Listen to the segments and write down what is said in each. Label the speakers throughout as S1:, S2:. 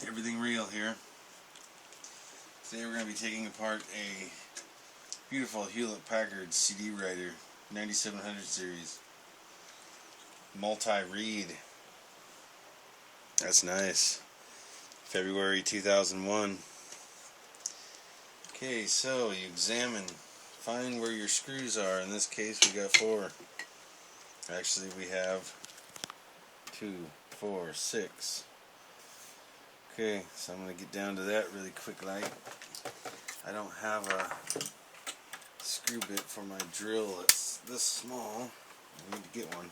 S1: Everything Real here. Today we're going to be taking apart a beautiful Hewlett-Packard CD writer, 9700 series. Multi-read. That's nice. February 2001. Okay, so you find where your screws are. In this case we got 4. Actually we have 2, 4, 6. Okay, so I'm going to get down to that really quick like. I don't have a screw bit for my drill that's this small. I need to get one.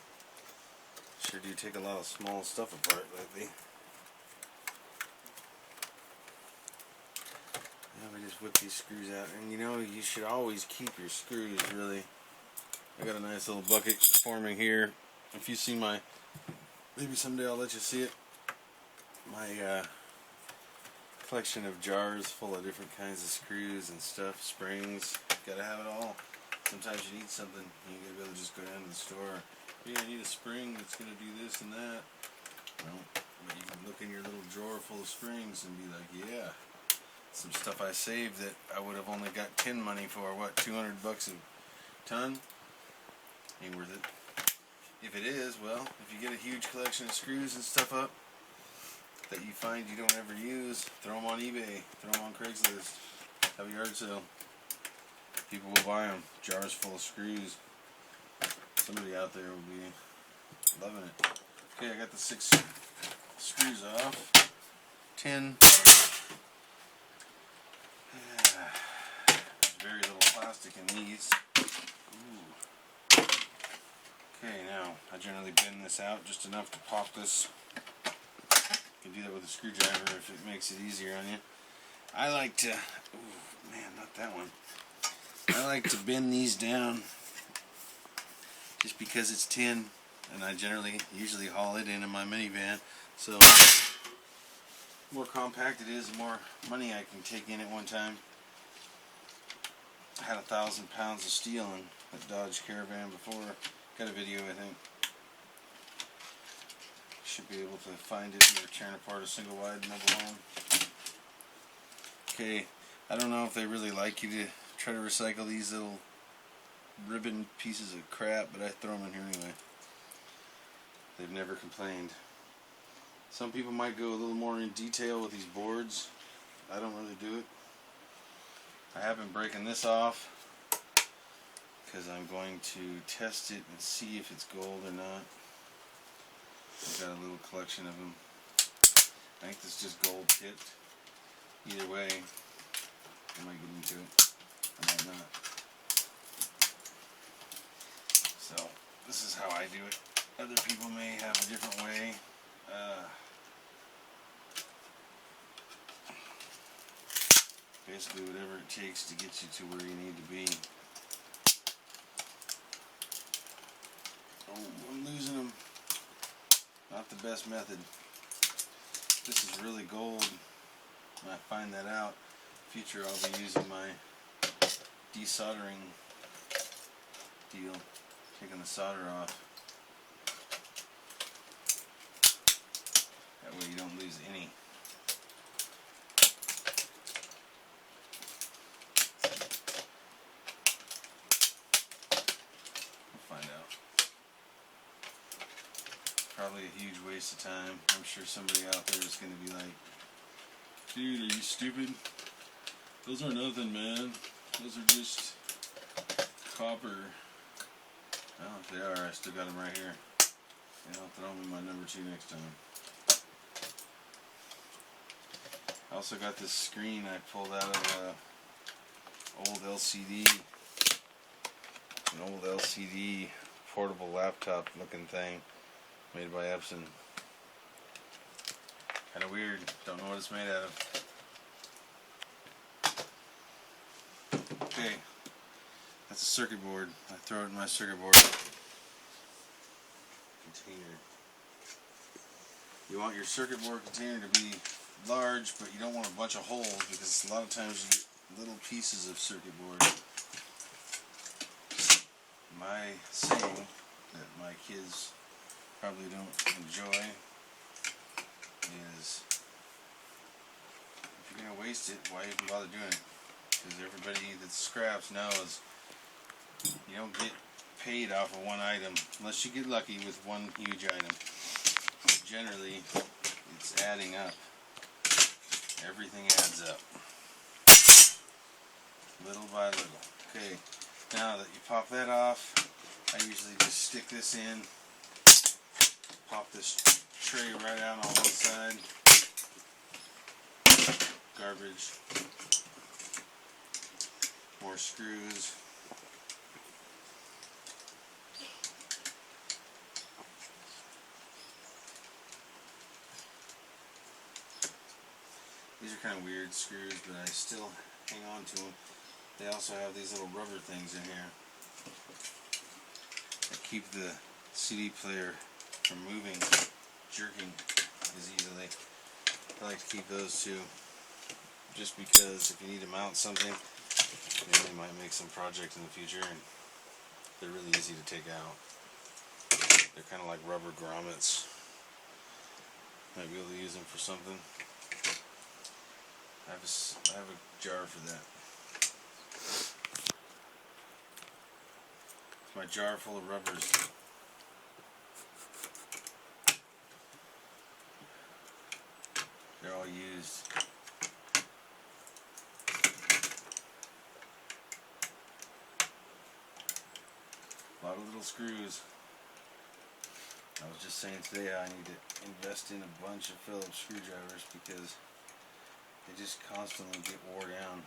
S1: Sure do take a lot of small stuff apart lately. Now we just whip these screws out. And you know, you should always keep your screws really. I got a nice little bucket forming here. If you see my, maybe someday I'll let you see it. My collection of jars full of different kinds of screws and stuff, springs. Gotta have it all. Sometimes you need something, you gotta be able to just go down to the store. Yeah, I need a spring that's gonna do this and that. Well, but you can look in your little drawer full of springs and be like, yeah, some stuff I saved that I would have only got tin money for. What, 200 bucks a ton? Ain't worth it. If it is, well, if you get a huge collection of screws and stuff up that you find you don't ever use, throw them on eBay, throw them on Craigslist, have a yard sale. People will buy them. Jars full of screws. Somebody out there will be loving it. Okay, I got the 6 screws off. 10. There's very little plastic in these. Ooh. Okay, now I generally bend this out just enough to pop this. You can do that with a screwdriver if it makes it easier on you. I like to, ooh, man, not that one. I like to bend these down just because it's tin, and I usually haul it in my minivan. So the more compact it is, the more money I can take in at one time. I had 1,000 pounds of steel in a Dodge Caravan before. Got a video, I think. Should be able to find it when you're tearing apart a single wide mobile home. Okay, I don't know if they really like you to try to recycle these little ribbon pieces of crap, but I throw them in here anyway. They've never complained. Some people might go a little more in detail with these boards. I don't really do it. I have been breaking this off because I'm going to test it and see if it's gold or not. I've got a little collection of them. I think this is just gold tipped. Either way, I might get into it. I might not. So, this is how I do it. Other people may have a different way. Basically, whatever it takes to get you to where you need to be. Oh, I'm losing them. Not the best method. This is really gold. When I find that out, in the future I'll be using my desoldering deal, taking the solder off. That way you don't lose any. We'll find out. Probably a huge waste of time. I'm sure somebody out there is going to be like, dude, are you stupid? Those are nothing, man. Those are just copper. Well, if they are, I still got them right here. And I'll throw them in my number 2 next time. I also got this screen I pulled out of an old LCD. An old LCD portable laptop looking thing made by Epson. Kind of weird. Don't know what it's made out of. Okay. That's a circuit board. I throw it in my circuit board container. You want your circuit board container to be large, but you don't want a bunch of holes because a lot of times you get little pieces of circuit board. My saying that my kids probably don't enjoy is waste it, why even bother doing it? Because everybody that scraps knows you don't get paid off of one item unless you get lucky with one huge item. But generally, it's adding up. Everything adds up. Little by little. Okay, now that you pop that off, I usually just stick this in, pop this tray right out on one side. Garbage. More screws. These are kind of weird screws, but I still hang on to them. They also have these little rubber things in here that keep the CD player from moving, jerking as easily. I like to keep those too, just because if you need to mount something, you might make some project in the future, and they're really easy to take out. They're kind of like rubber grommets. Might be able to use them for something. I have a jar for that. It's my jar full of rubbers. They're all used. A lot of little screws. I was just saying today I need to invest in a bunch of Phillips screwdrivers because they just constantly get wore down.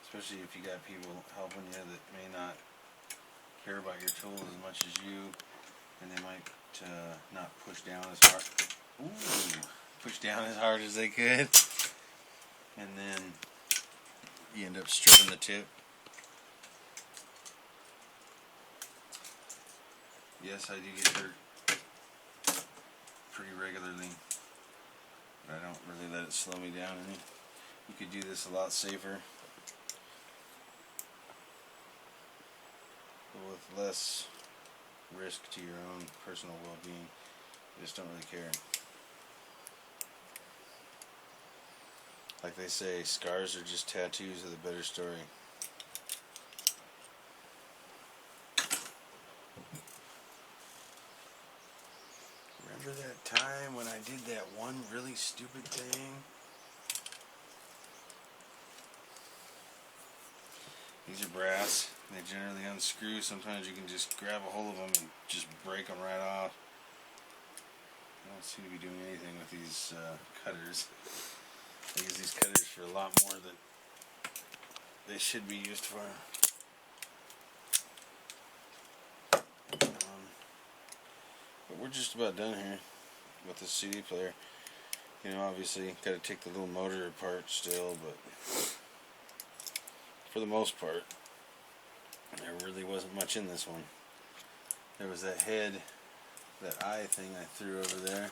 S1: Especially if you got people helping you that may not care about your tool as much as you, and they might not push down as hard. Push down as hard as they could, and then you end up stripping the tip. Yes, I do get hurt pretty regularly, but I don't really let it slow me down any. You could do this a lot safer, but with less risk to your own personal well-being. You just don't really care. Like they say, scars are just tattoos of the better story. Remember that time when I did that one really stupid thing? These are brass. They generally unscrew. Sometimes you can just grab a hold of them and just break them right off. I don't seem to be doing anything with these cutters. I use these cutters for a lot more than they should be used for. But we're just about done here with the CD player. You know, obviously, got to take the little motor apart still, but for the most part, there really wasn't much in this one. There was that head, that eye thing I threw over there.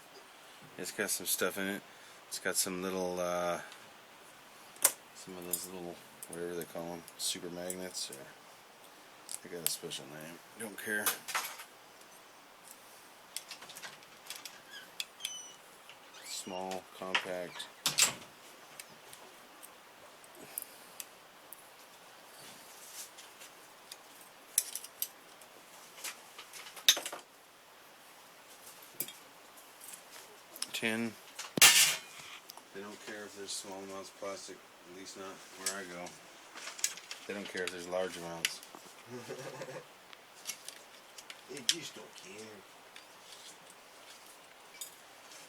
S1: It's got some stuff in it. It's got some little, some of those little, whatever they call them, super magnets, or they got a special name. Don't care. Small, compact. Tin. They don't care if there's small amounts of plastic, at least not where I go. They don't care if there's large amounts.
S2: They just don't care.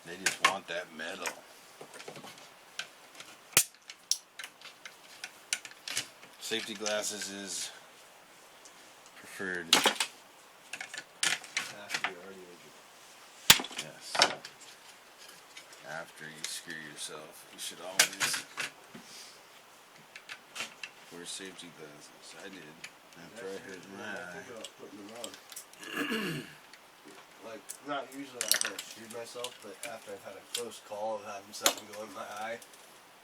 S1: They just want that metal. Safety glasses is preferred.
S2: After you already did.
S1: Yes. After you screw yourself, you should always wear safety glasses. I did. After I hurt my
S2: I
S1: eye.
S2: think about putting them on. Like, not usually after I've screwed myself, but after I've had a close call of having something go in my eye,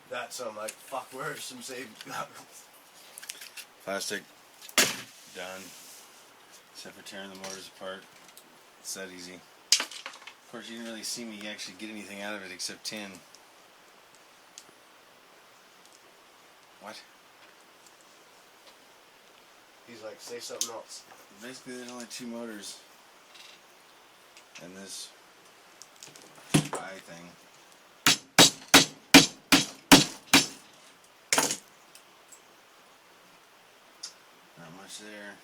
S2: that's when I'm like, fuck, where's some safety goggles?
S1: Plastic, done. Except for tearing the motors apart. It's that easy. Of course, you didn't really see me actually get anything out of it except tin. What?
S2: He's like, say something else.
S1: Basically, there's only 2 motors. And this spy thing. Not much there.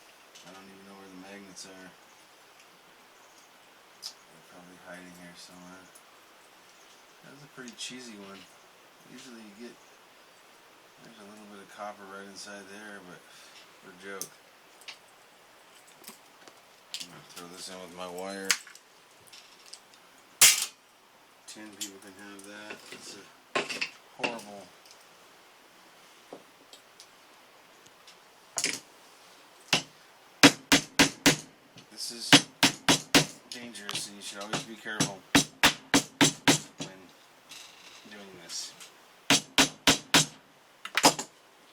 S1: I don't even know where the magnets are. They're probably hiding here somewhere. That was a pretty cheesy one. Usually you get, there's a little bit of copper right inside there, but for a joke. I'm going to throw this in with my wire. 10 people can have that. It's a horrible. This is dangerous, and you should always be careful when doing this.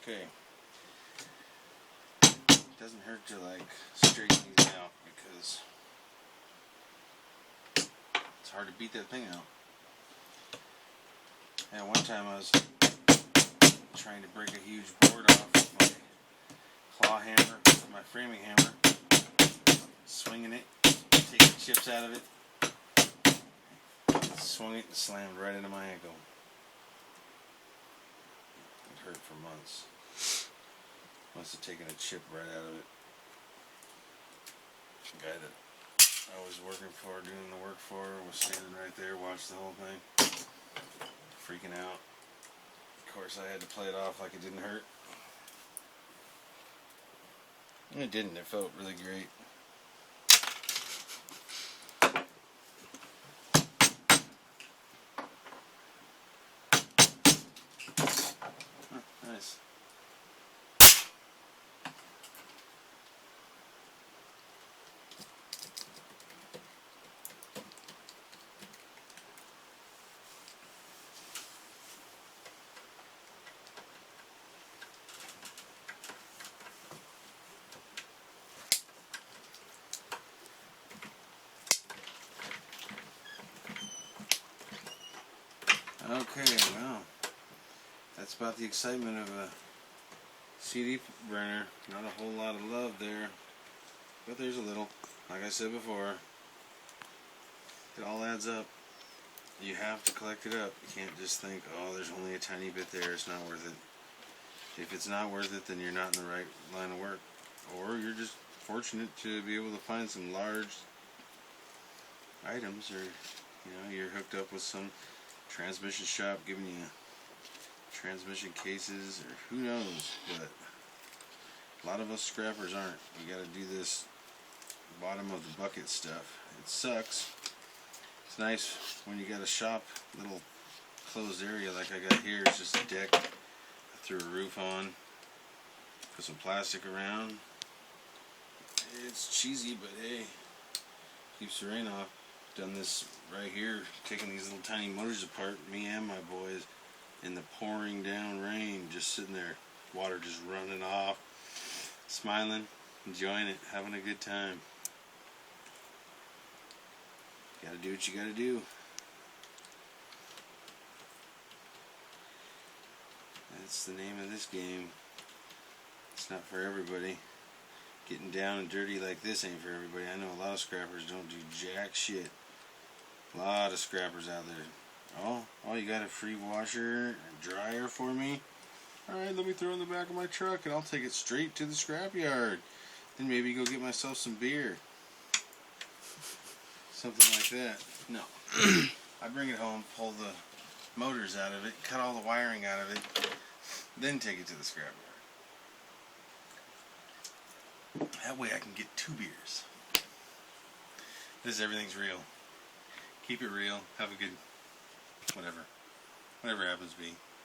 S1: Okay. It doesn't hurt to like straighten these out because it's hard to beat that thing out. And one time I was trying to break a huge board off with my claw hammer, my framing hammer, swinging it, taking chips out of it, swung it and slammed right into my ankle. It hurt for months. Must have taken a chip right out of it. The guy that I was working for, doing the work for, was standing right there, watched the whole thing, freaking out. Of course, I had to play it off like it didn't hurt. And it didn't. It felt really great. Huh, nice. Okay, well, that's about the excitement of a CD burner. Not a whole lot of love there, but there's a little. Like I said before, it all adds up. You have to collect it up. You can't just think, oh, there's only a tiny bit there, it's not worth it. If it's not worth it, then you're not in the right line of work. Or you're just fortunate to be able to find some large items, or you're hooked up with some transmission shop giving you transmission cases, or who knows. But a lot of us scrappers aren't. We got to do this bottom of the bucket stuff. It sucks. It's nice when you got a shop, little closed area like I got here. It's just a deck. I threw a roof on, put some plastic around. It's cheesy, but hey, keeps the rain off. Done this right here, taking these little tiny motors apart, me and my boys, in the pouring down rain, just sitting there, water just running off, smiling, enjoying it, having a good time. Gotta do what you gotta do. That's the name of this game. It's not for everybody. Getting down and dirty like this ain't for everybody. I know a lot of scrappers don't do jack shit. A lot of scrappers out there. Oh, you got a free washer and dryer for me? Alright, let me throw it in the back of my truck and I'll take it straight to the scrapyard. Then maybe go get myself some beer. Something like that. No. I bring it home, pull the motors out of it, cut all the wiring out of it, then take it to the scrapyard. That way I can get 2 beers. This is Everything's Real. Keep it real. Have a good whatever happens to be.